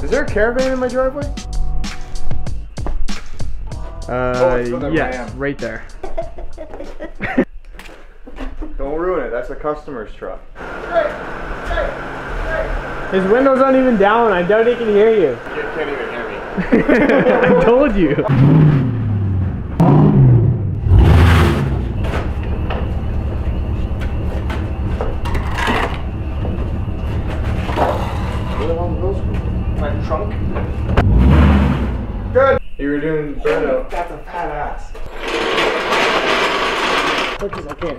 Is there a caravan in my driveway? Yes, right there. Don't ruin it. That's a customer's truck. His windows aren't even down. I doubt he can hear you. You can't even hear me. I told you. My trunk. Good. You were doing burnout. That's a fat ass. Quick as I can.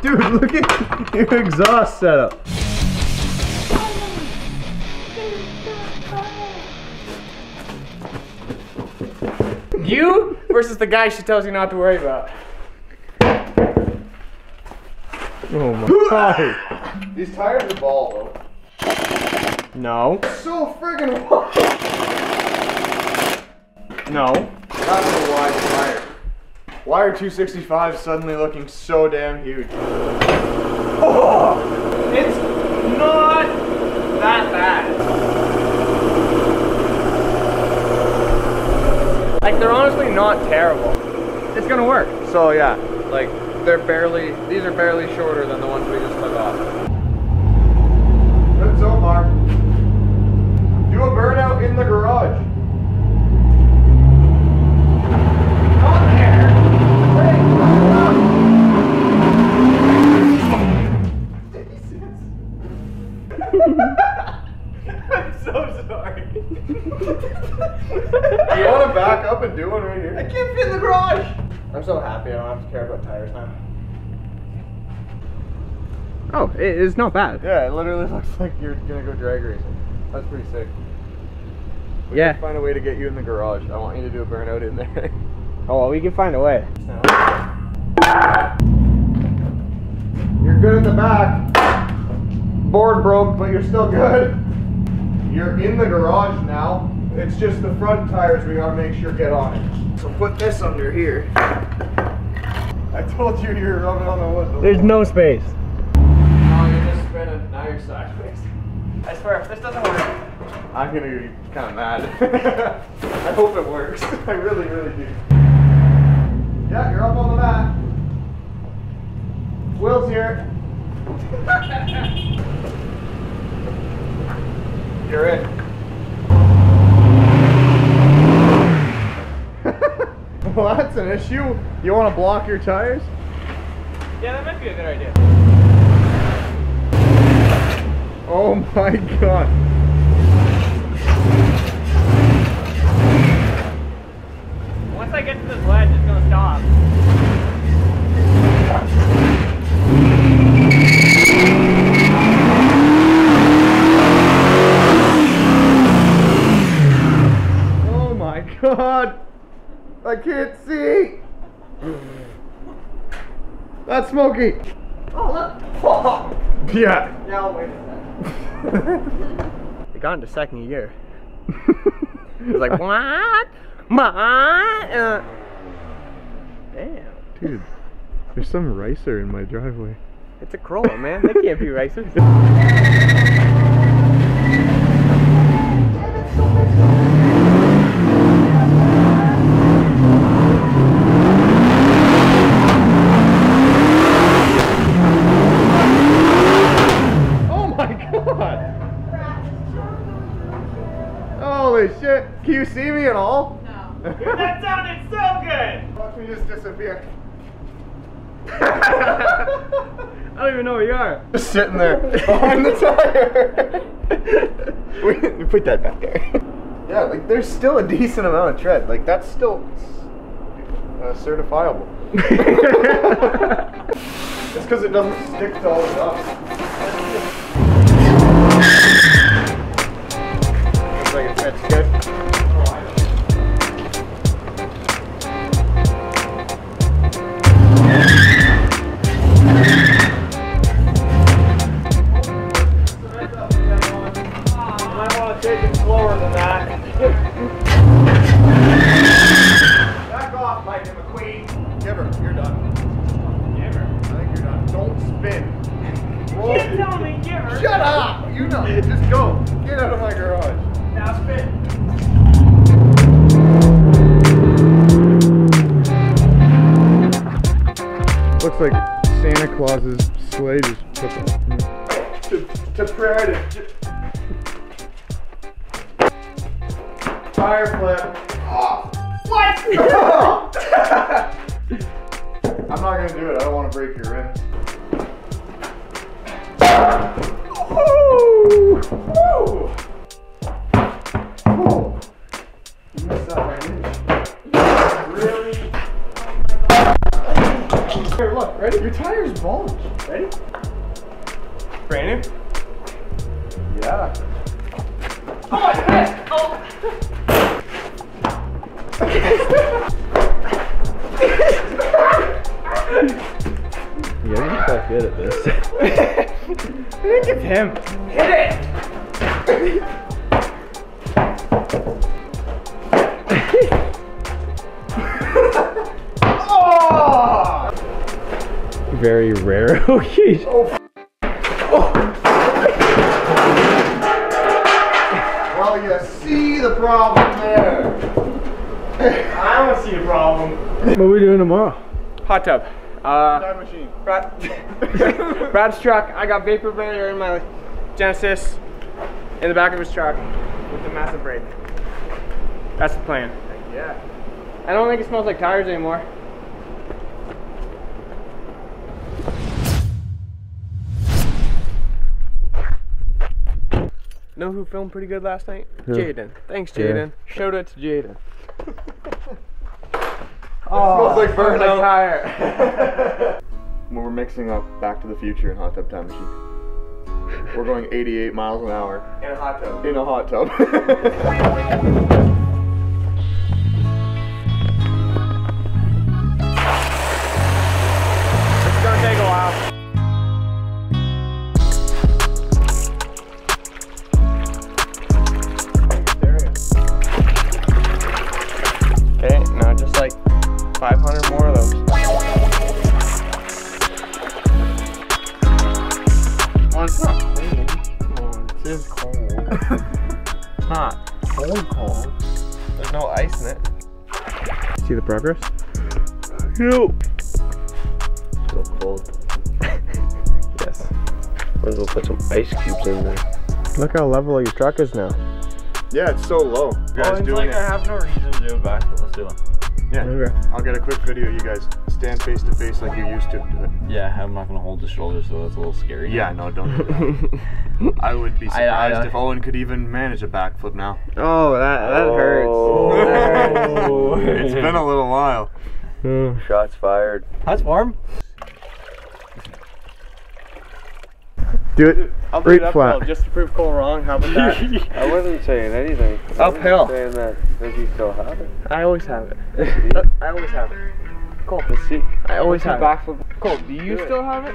Dude, look at your exhaust setup. You versus the guy she tells you not to worry about. Oh my god. These tires are ball though. No. So friggin' wide. No. That's a wide tire. Why are 265 suddenly looking so damn huge? Oh, it's not that bad. Like, they're honestly not terrible. It's gonna work. So yeah, like these are barely shorter than the ones we just took off. Good so far. Do a burnout in the garage. Not there. I'm so sorry. Do you want to back up and do one right here? I can't fit in the garage. I'm so happy I don't have to care about tires now. Oh, it's not bad. Yeah, it literally looks like you're gonna go drag racing. That's pretty sick. We Yeah. can find a way to get you in the garage. I want you to do a burnout in there. Oh, well, we can find a way. You're good at the back. Board broke, but you're still good. You're in the garage now. It's just the front tires we gotta make sure get on it. So put this under here. I told you you were rubbing on the wood. There's no space. Oh, you're just spinning. Now you're sideways. I swear, if this doesn't work. I'm gonna be kind of mad. I hope it works. I really, really do. Yeah, you're up on the mat. Will's here. You're in. Well, that's an issue. You want to block your tires? Yeah, that might be a good idea. Oh my god. Once I get to this ledge, it's gonna stop. Oh my god. I can't see. That's smoky. Oh, look. Oh. Yeah. Yeah, I'll wait a second. It got into second gear. It was like, what? Damn. Dude, there's some ricer in my driveway. It's a Corolla, man. They can't be racers. Holy shit! Can you see me at all? No. Dude, that sounded so good! Watch me just disappear. I don't even know where you are. Just sitting there behind the tire. we put that back there. Yeah, like there's still a decent amount of tread. Like that's still certifiable. Just because it doesn't stick to all the stuff. Looks like it fits good. Back off, Lightning McQueen. Give her, you're done. Never. I think you're done. Don't spin. Roll. mean, get hurt. Shut up! You know, just go. Get out of my garage. Now spit. Looks like Santa Claus's sleigh just took off. To prayer to tire flip. Oh. What? I'm not gonna do it. I don't want to break your wrist. Woo! Woo! Oh. You messed up my inch. Really? Here, look, ready? Your tire's bulged. Ready? Brand new? Yeah. Oh my goodness! Oh! Yeah, you're quite good at this. I think it's him. Hit it! Oh! Very rare occasion. Oh. Oh. Well, you see the problem there. I don't see a problem. What are we doing tomorrow? Hot tub. Time machine. Brad's truck. I got vapor barrier in my Genesis in the back of his truck with the massive brake. That's the plan. Yeah. I don't think it smells like tires anymore. Know who filmed pretty good last night? Who? Jaden. Thanks, Yeah. Jaden. Showed it to Jaden. Smells like burnout. tire. When we're mixing up Back to the Future and Hot Tub Time Machine, we're going 88 miles an hour In a hot tub. in a hot tub. It's gonna take a while. Okay, now just like 500 more of those. Oh, it's not cold. Come on, it is cold. It's not cold. There's no ice in it. See the progress? Nope. Still cold. Yes. Might as well put some ice cubes in there. Look how level your truck is now. Yeah, it's so low. You guys doing it? I have no reason to do a backflip. Let's do it. Yeah. Okay. I'll get a quick video. You guys stand face to face like you used to. Do it. Yeah, I'm not gonna hold the shoulder, so that's a little scary. Yeah, no, don't do that. I would be surprised if Owen could even manage a backflip now. Oh, that hurts. Oh. It's been a little while. Shots fired. That's warm. Do it. I'll do Right it uphill flat. just to prove Cole wrong. How about that? I wasn't saying anything. Uphill. I was saying that does he still have it? I always have it. I always have it. Cole, I always have it. Backflip. Cole, do you Do it. still have it?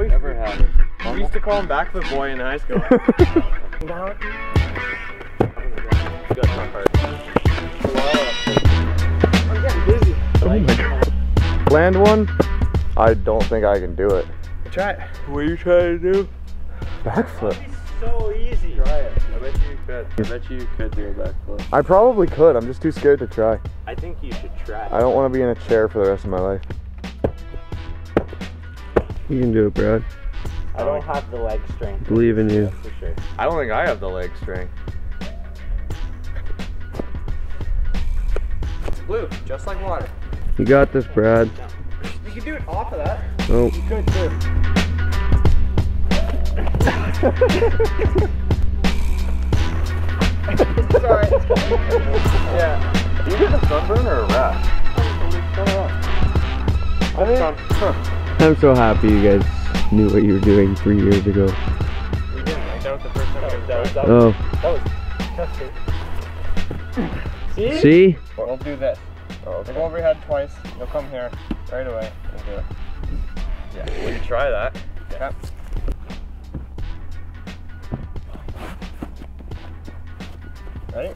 Never had it. We used to call him Backflip Boy in high school. Down. Got my heart. I'm getting dizzy. Oh my god. Land one? I don't think I can do it. Try it. What are you trying to do? Backflip. So easy. Try it. I bet you could. I bet you could do a backflip. I probably could. I'm just too scared to try. I think you should try. I don't want to be in a chair for the rest of my life. You can do it, Brad. I don't have the leg strength. Believe in you. For sure. I don't think I have the leg strength. It's blue, just like water. You got this, Brad. You can do it off of that. Oh. You could too. Sorry. Yeah. Do you get a sunburn or a rash? I'm so happy you guys knew what you were doing 3 years ago. We didn't. Like, that was the first time Oh. That was testing. See? See? We'll do this. We'll go over your head twice. You'll come here right away and do it. Yeah, we can try that. Yep. Ready?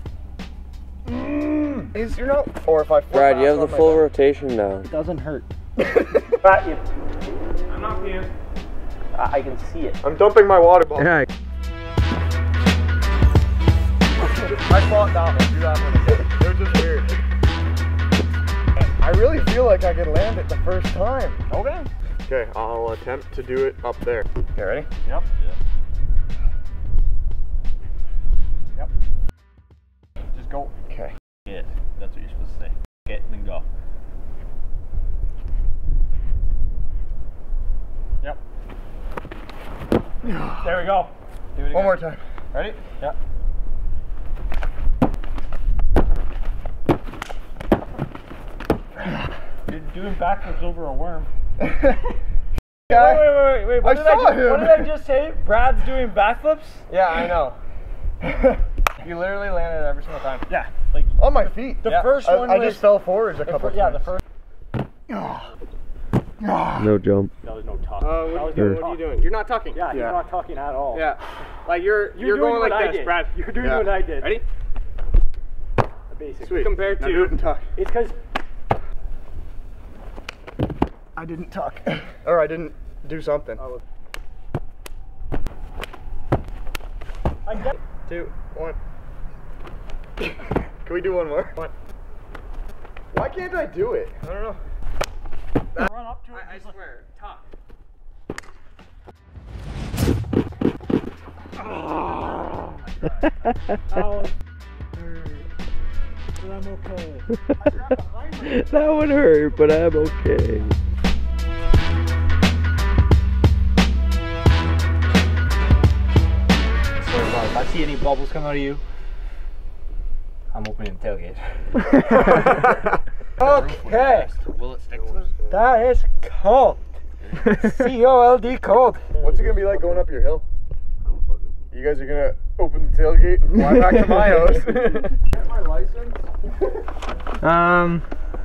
Is your note? Or if I flip Brad, you out have the on my full back. rotation now. It doesn't hurt. Got you. I'm not peeing. I can see it. I'm dumping my water bottle. Yeah. I fought that one. Do that one again. They're just weird. I really feel like I could land it the first time. Okay. Okay, I'll attempt to do it up there. Okay, ready? Yep. Yep. Just go. Okay. It. That's what you're supposed to say. Get and then go. Yep. There we go. Do it again. One more time. Ready? Yep. You're doing backflips over a worm. Wait. What did I just say? Brad's doing backflips? Yeah, I know. You literally landed it every single time. Yeah. Like on my feet. The first one I was, just fell forwards a couple times. Yeah, the first. No jump. that was no talk. What are you doing? You're not tucking. Yeah, you're not talking at all. Yeah. Like you're doing going what like I this, did. Brad. You're doing what I did. Ready? Basically. Sweet. Compared Now do it to and tuck. It's because I didn't tuck. Or I didn't do something. I get 2, 1. Can we do one more? One. Why can't I do it? I don't know. run up to it. I swear, tuck. But I'm okay. That would hurt, but I'm okay. So if I see any bubbles come out of you, I'm opening the tailgate. Okay. Will it stick to it? That is cold. C-O-L-D cold. What's it gonna be like going up your hill? You guys are gonna open the tailgate and fly back to my house. Get my license?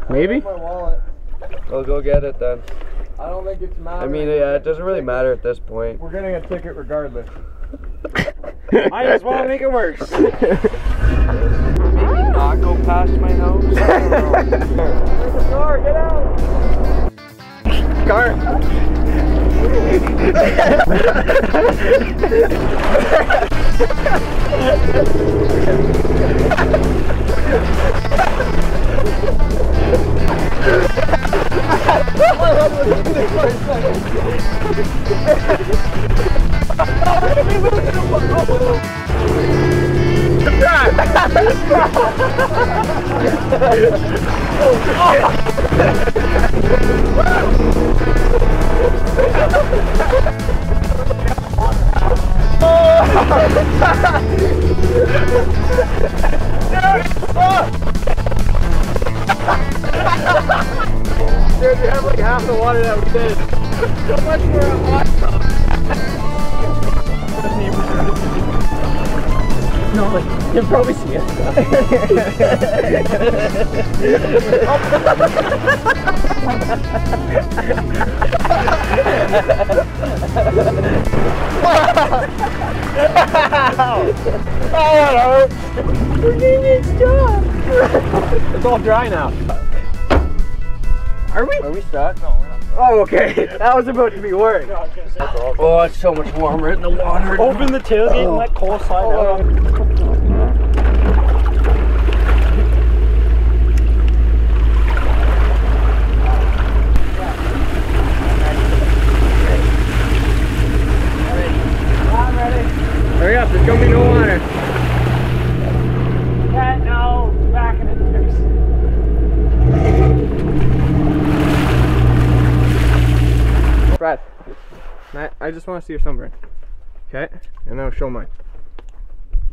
Maybe? My wallet. I'll go get it then. I don't think it's matter. I mean, yeah, it doesn't really matter at this point. We're getting a ticket regardless. I just want to make it worse. Maybe not go past my house. Car, get out. Car. Dude, you have like half the water that we did. So much for a hot tub. No, like, you'll probably see it. Oh, that hurts. It's all dry now. Are we stuck? No, we're not. Oh, okay. That was about to be worse. Oh, it's so much warmer in the water. Open the tailgate and let Cole slide out. Hurry up, there's gonna be no water. Cat now, back in it. Brad, I just want to see your sunburn. Okay? And now show mine.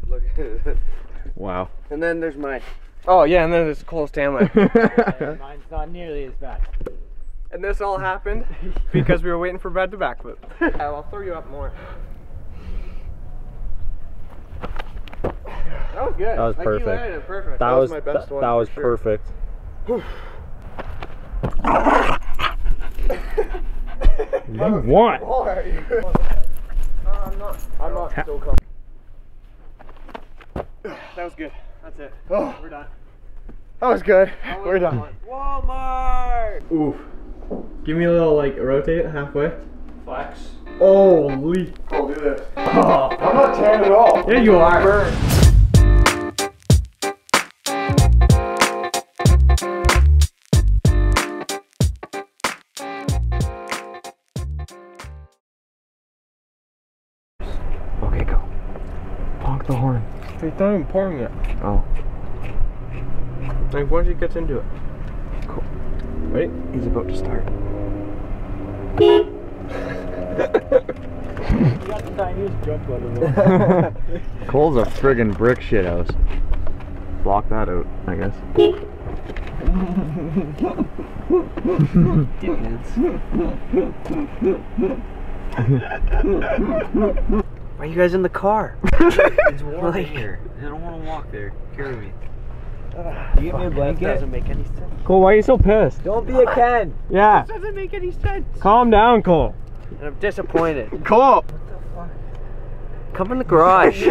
Look at it. Wow. And then there's mine. Oh, yeah, and then there's Cole's tan line. Mine's not nearly as bad. And this all happened because we were waiting for Brad to backflip. I'll throw you up more. That was good. That was perfect. You landed it perfect. That was my best one That was for sure. perfect. What? Why? I'm not still coming. That was good. That's it. Oh, We're done. that was good. We're done. Walmart! Oof. Give me a little, like, rotate halfway. Flex. Holy. I'll do this. Oh, I'm not tan at all. There you are. Okay, go. Honk the horn. He's not even pouring yet. Oh. Like once he gets into it. Cool. Ready? He's about to start. You got the tiniest jump out of it. Cole's a friggin' brick shit house. Block that out, I guess. Why are you guys in the car? It's warm in here. I don't want to walk there. Carry me. You give me a blanket? Doesn't make any sense. Cole, why are you so pissed? Don't be a Ken. Yeah. Doesn't make any sense. Calm down, Cole. And I'm disappointed. Cole. Come in the garage.